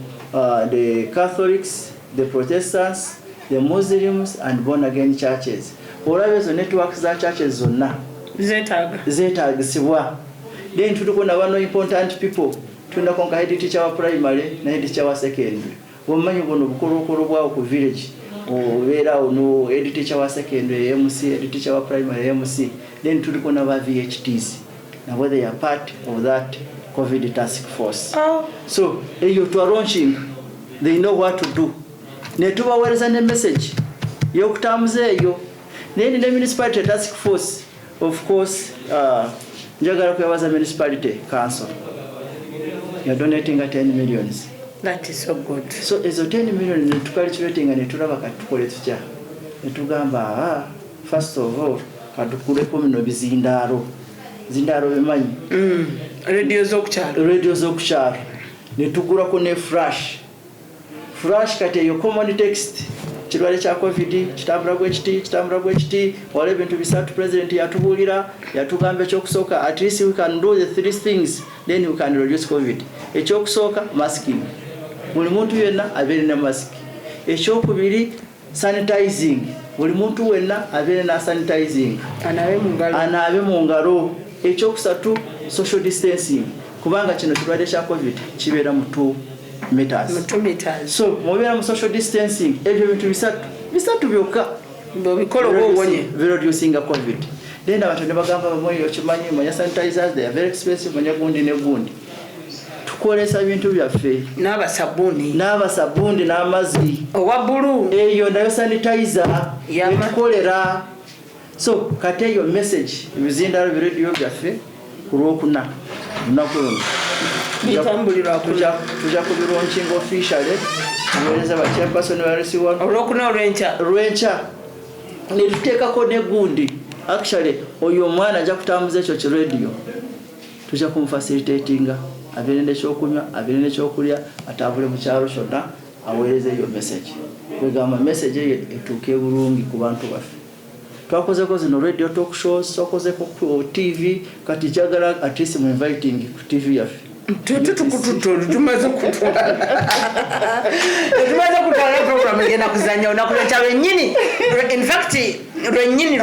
S2: the Catholics, the Protestants, the Muslims and born again churches. Olabe zo networks za churches zonna zetagisibwa. Then tuliko na bano important people tulinako nka head teacher wa primary na head teacher wa secondary. Womanyi bono bukolokolo bwa ku village obeera ono head teacher wa secondary MC, head teacher wa primary MC. Then tuliko na ba VHTs na whether they are part of that COVID task force. So you to launching they know what to do. Ne tubawereza ne message yokutambuza eyo. Then the municipality task force of course njagala kwebaza municipality council. You're donating 10 millions.
S1: That is so good.
S2: So ezo 10 million ne tukalculating ne tulaba katukole tutya. Ne tugamba first of all katukuleko bino bizindaro. Zindaro bemanyi
S1: radio
S2: zokukyalo ne tugulako ne flash kati eyo common text kirwale kya covid kitambula bwe kiti wale ebintu bisatu president yatubulira yatugamba ekyokusooka at least we can do the three things then we can reduce covid. Ekyokusooka masking buli muntu yenna abeere na mask. Ekyokubiri sanitizing buli muntu wenna abeere na sanitizing anaabe mu ngalo. Ekyokusatu social distancing kubanga kino kirwadde kya covid kibeera mu 2 meters. So mubeera mu social distancing ebyo bintu bisatu byokka
S1: bikolo bwonye
S2: reducing covid. Then abantu ne bagamba bamwe okimanyi manya sanitizers they are very expensive manya gundi ne gundi. Tukolesa bintu byaffe
S1: n'abasabuni
S2: n'amazzi
S1: owa bulu
S2: eyo nayo sanitizer tukolera. So kate your message bizindaro radio byaffe kulwokuna lunaku
S1: bitambulira
S2: tuja kubilaunching officially tuweleza ba chairperson wa RC1
S1: olwokuna
S2: lwencha ne tuteekako ne gundi actually oyo omwana ajja kutambuza ekyo ki radio tuja kumfacilitatinga abeere n'ekyokunywa abeere n'ekyokulya atambule mu kyalo kyonna aweereze eyo message kwegamba message eyo etuuke bulungi ku bantu baffe. Twakozeko zino radio talk shows twakozeko ku TV kati jagala at least mu inviting ku TV yaffe
S1: tumaze kutwala program egenda kuzanya onakuleta lwennyini in fact lwennyini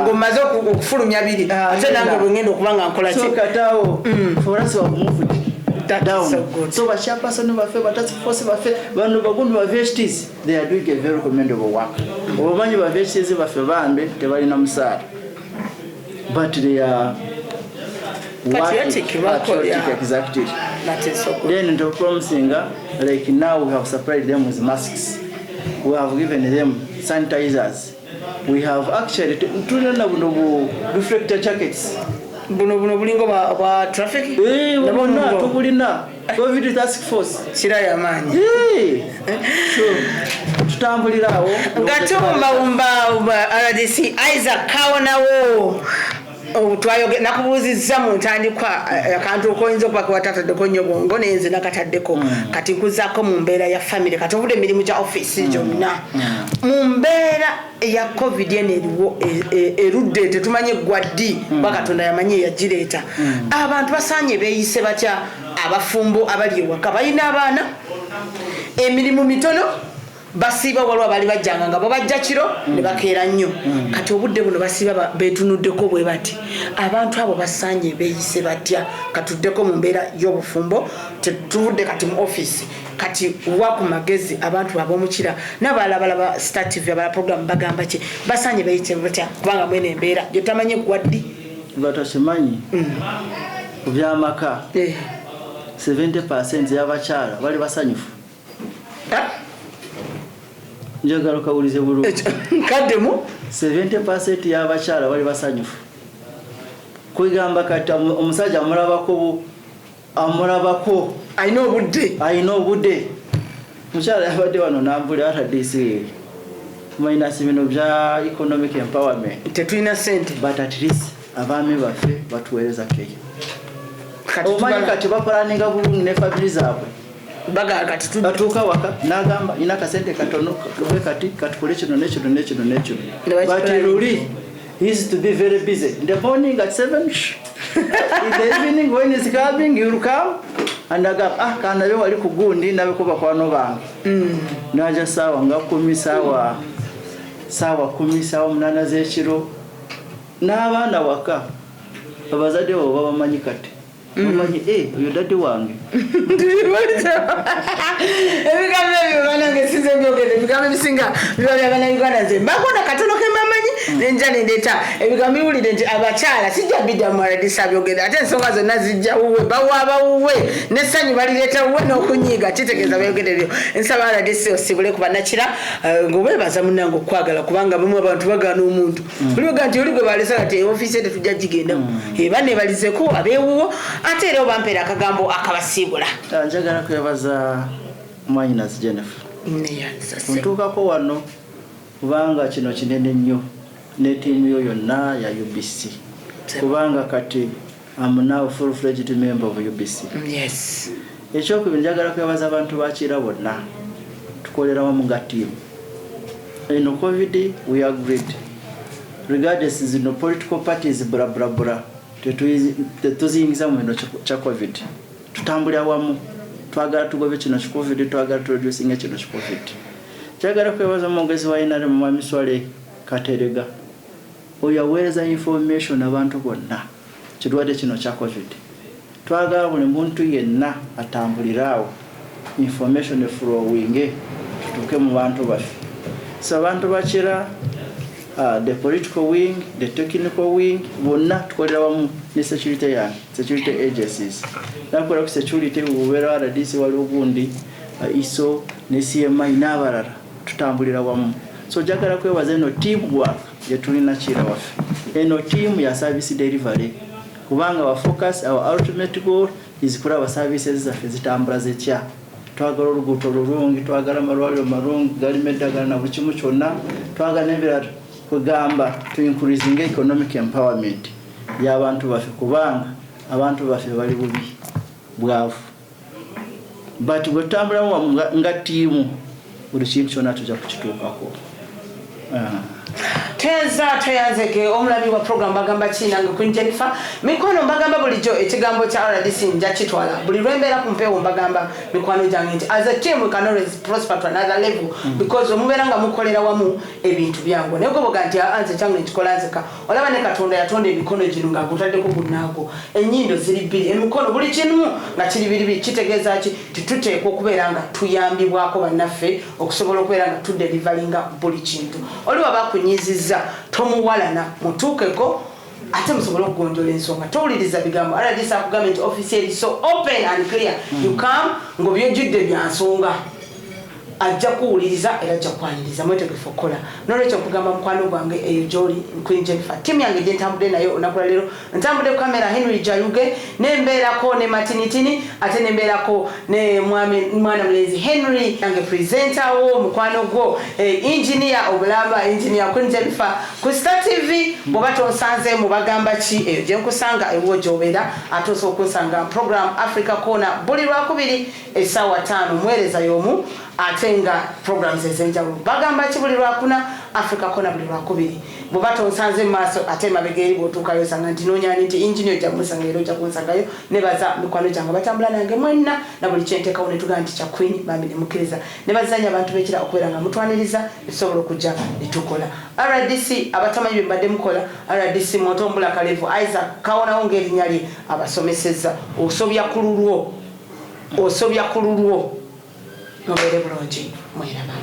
S1: ngomaze okufulumya biri ate nange lwengenda okubanga nkola ki
S2: so katawo for us we moved down. So ba chairperson baffe ba task force baffe bano bagundu ba VHTs they are doing a very commendable work. Obamanyi ba VHTs baffe bambe tebalina musaala but they are
S1: patriotic
S2: exactly.
S1: That is so good.
S2: Then to promising like now we have supplied them with masks, we have given them sanitizers, we have actually tulina buno reflector jackets
S1: buno bulingo ba traffic
S2: nabona tubulina covid task force
S1: kira yamanyi
S2: so tutambulirawo
S1: ngatumba RDC Isaac kawonawo twayoge nakubuuzizza mu ntandikwa akantu okoyinza okuba kwataddeko nnyo bongo nenze nakataddeko kati nkuzzaako mu mbeera ya family kati obudde emirimu gya office gyonna mu mbeera ya covid eno eriwo erudde tetumanyi gwaddi bakatonda yamanyi eyagireeta abantu basaanye beeyise batya abafumbo abali ewaka balina abaana emirimu mitono basiiba waliwo abali bajjanga nga babajja kiro ne bakeera nnyo kati obudde buno basiiba beetunuddeko bwe bati abantu abo basaanye beeyise batya katuddeko mu mbeera y'obufumbo tetuvudde kati mu office kati wa ku magezi abantu ab'omukira n'abalala balaba Star TV abala program bagamba ki basaanye beeyise batya kubanga mwene embeera gye tamanyi gwaddi
S2: batakimanyi ku byamaka 70% y'abakyala bali basanyufu njagala kawulize bulungi
S1: kaddemu
S2: 70% y'abakyala bali basanyufu kwegamba kati omusajja amulabako
S1: ayina
S2: obudde mukyala yabadde wano nambule atadisi minus bino bya economic empowerment
S1: tetulina sente
S2: but at least abaami baffe batuweereza keyo omanyi kati bapulaninga bulungi ne family zaabwe batuuka waka n'agamba ina kasente katono kati katukole kino nekino nekino nekino but luli he is to be very busy in the morning at 7 in the evening when he's coming he will come and agamba kanabe wali ku gundi nabe ko bakwano bange naja sawa nga 10 sawa 8 z'ekiro n'abaana waka abazadde bo babamanyi kati bamanyi oyo dadde wange
S1: ebigambo ebyo banange sinze byogedde ebigambo ebisinga biba byabana Uganda nze mbakona katono ke mamanyi nenja nendeeta ebigambo biwulire nti abakyala sijja bidda mu aradisa byogedde ate ensonga zonna zijja wuwe bawaaba wuwe n'essanyu balireeta wuwe n'okunyiiga kitegeeza byogedde byo nsaba aradisi osibule ku bannakira ng'obeebaza munnange okwagala kubanga bamu abantu bagaana omuntu buli baga nti oli gwe balesa kati ofiisi ete tujja gigendamu baneebalizeko abeewuwo ate era obampeera akagambo akabasiibula
S2: njagala kwebaza Mwinas Jennifer ntuukako wano kubanga kino kinene nnyo ne ttiimu yo yonna ya UBC kubanga kati am now full-fledged member of UBC.
S1: Yes.
S2: Ekyokubiri njagala kwebaza abantu bakira bonna tukolera wamu nga ttiimu. In COVID we agreed regardless zino political parties bla bla bla tetuziyingiza mu bino kya COVID tutambulira wamu twagala tugobe kino kya COVID twagala tureducing kino kya COVID. Njagala kwebaza omwogezi wa INRM Mwami Swale Katerega oyaweereza information abantu bonna kirwadde kino kya COVID. Twagala buli muntu yenna atambulirawo information flowing tutuke mu bantu baffe. So abantu bakira the political wing, the technical wing, bonna tukolera wamu ne security agencies. Nakola ku security ubera RDC wali ogundi ISO ne CMI n'abalala tutambulira wamu. So jagala kwebaza eno teamwork yetulina kira waffe. Eno team ya service delivery kubanga wa focus our ultimate goal is kuraba services zaffe zitambula zetya. Twagala oluguudo olulungi, twagala amalwaliro malungi, galimedagala na buli kimu kyonna, twagala n'ebirala kugamba to increasing economic empowerment y'abantu baffe kubanga abantu baffe bali bubi bwavu. But bwe tutambulamu nga ttiimu buli kintu kyonna tujja kukituukako.
S1: Teyanzeke omulabi wa program bagamba kinanga ku Jennifer mikono bagamba bulijjo ekigambo kya RDC nja kitwala buli lwembeera ku mpewo bagamba mikwano gyange nti as a team we can always prosper to another level because omubeera nga mukolera wamu ebintu byangu naye goboga nti anze kyange nkikola nzeka olaba ne Katonda yatonda emikono gino nga gutaddeko gunnaako ennyindo ziri bbiri emikono buli kimu nga kiri biri kitegeeza ki tuteekwa okubeera nga tuyambibwako bannaffe okusobola okubeera nga tudelivalinga buli kintu oliwa bakunyiziza tomuwalana mutuukeko ate musobola okugonjola ensonga towuliriza bigambo RDC akugamba nti office eri so open and clear you come ng'obyojjudde bya nsonga ajja kuwuliriza era ajja kwaniriza mwetegefu okukola n'olwekyo nkugamba mukwano gwange eyo gy'oli Queen Jennifer ttiimu yange gye ntambudde nayo olunaku leero ntambudde ku kamera Henry Jayuge nembeerako ne Matinitini ate nembeerako ne mwana mulenzi Henry yange presenter wo mukwano gwo engineer obulamba engineer Queen Jennifer ku Star TV bw'oba tonsanze mu bagamba ki eyo gye nkusanga ewo gy'obeera ate osobola okunsanga program Africa Corner buli lwakubiri essaawa 5 muweereza y'omu ate nga programs ezenjawulo bagamba kibuli lwakuna Africa kona buli lwakubiri bw'oba tonsanze mu maaso ate emabega eri bw'otuukayo osanga nti noonyani nti ingini ojja kumusanga era ojja kunsangayo nebaza mikwano gyange batambula nange mwenna na buli kyenteekawo ne tugamba nti kya Queen bambi ne mukkiriza ne bazanya abantu b'ekira okubeera nga mutwaniriza esobola okujja ne tukola RDC abatamanyi bye mbadde mukola RDC Motombula Kalevu Isaac kawonawo ng'erinnya lye abasomesezza osobya ku lulwo mubeere bulungi mweraba.